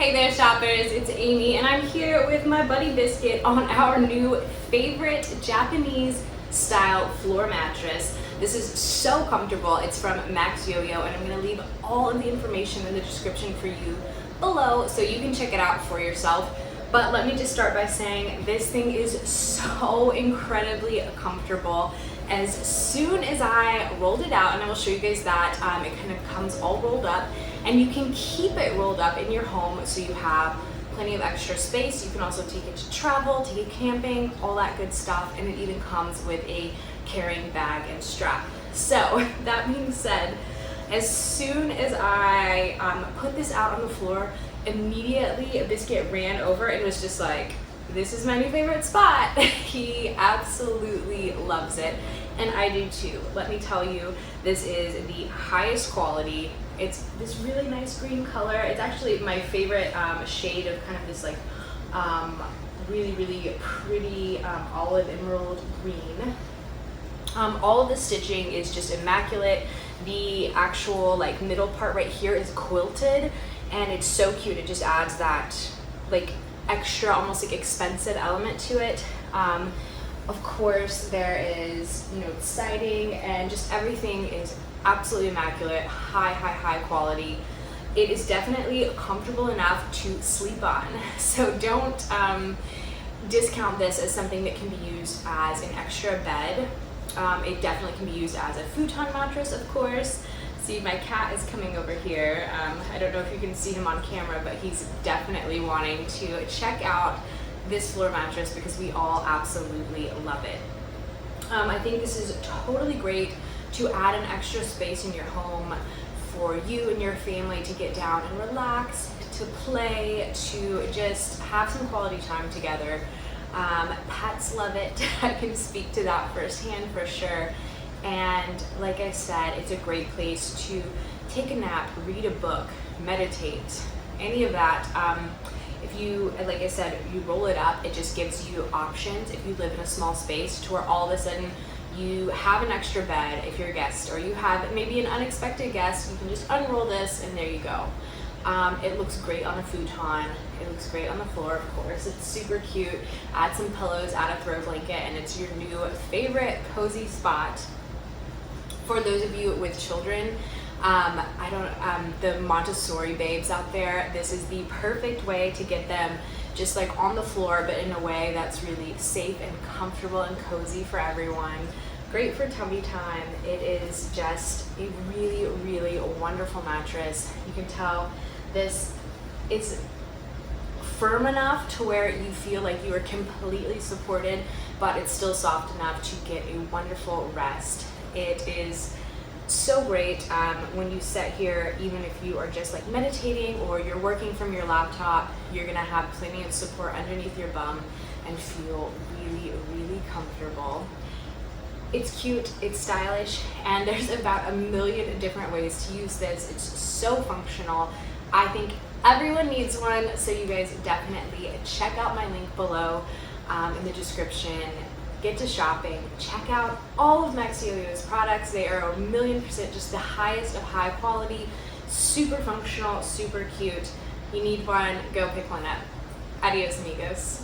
Hey there shoppers, it's Amy and I'm here with my buddy Biscuit on our new favorite Japanese style floor mattress. This is so comfortable. It's from MAXYOYO and I'm going to leave all of the information in the description for you below so you can check it out for yourself. But let me just start by saying this thing is so incredibly comfortable. As soon as I rolled it out, and I will show you guys that, it kind of comes all rolled up, and you can keep it rolled up in your home so you have plenty of extra space. You can also take it to travel, take it camping, all that good stuff, and it even comes with a carrying bag and strap. So that being said, as soon as I put this out on the floor, immediately a Biscuit ran over and was just like, this is my new favorite spot. He absolutely loves it, and I do too. Let me tell you, this is the highest quality. It's this really nice green color. It's actually my favorite shade of kind of this like really pretty olive emerald green. All of the stitching is just immaculate. The actual like middle part right here is quilted, and it's so cute. It just adds that like extra, almost like expensive element to it. Of course, there is, siding, and just everything is absolutely immaculate, high quality. It is definitely comfortable enough to sleep on. So don't discount this as something that can be used as an extra bed. It definitely can be used as a futon mattress, of course. See, my cat is coming over here. I don't know if you can see him on camera, but he's definitely wanting to check out this floor mattress because we all absolutely love it. I think this is totally great to add an extra space in your home for you and your family to get down and relax, to play, to just have some quality time together. Pets love it. I can speak to that firsthand for sure. And like I said, it's a great place to take a nap, read a book, meditate, any of that. If you, like I said, you roll it up, it just gives you options. If you live in a small space to where all of a sudden you have an extra bed if you're a guest, or you have maybe an unexpected guest, you can just unroll this and there you go. It looks great on a futon. It looks great on the floor, of course. It's super cute. Add some pillows, add a throw blanket, and it's your new favorite cozy spot. For those of you with children, the Montessori babes out there, this is the perfect way to get them just like on the floor, but in a way that's really safe and comfortable and cozy for everyone. Great for tummy time. It is just a really wonderful mattress. You can tell this is firm enough to where you feel like you are completely supported, but it's still soft enough to get a wonderful rest. It is so great when you sit here, even if you are just like meditating or you're working from your laptop, you're gonna have plenty of support underneath your bum and feel really comfortable. It's cute, it's stylish, and there's about a million different ways to use this. It's so functional. I think everyone needs one, so you guys definitely check out my link below in the description. Get to shopping, check out all of MAXYOYO's products. They are 1,000,000% just the highest of high quality, super functional, super cute. You need one, go pick one up. Adios, amigos.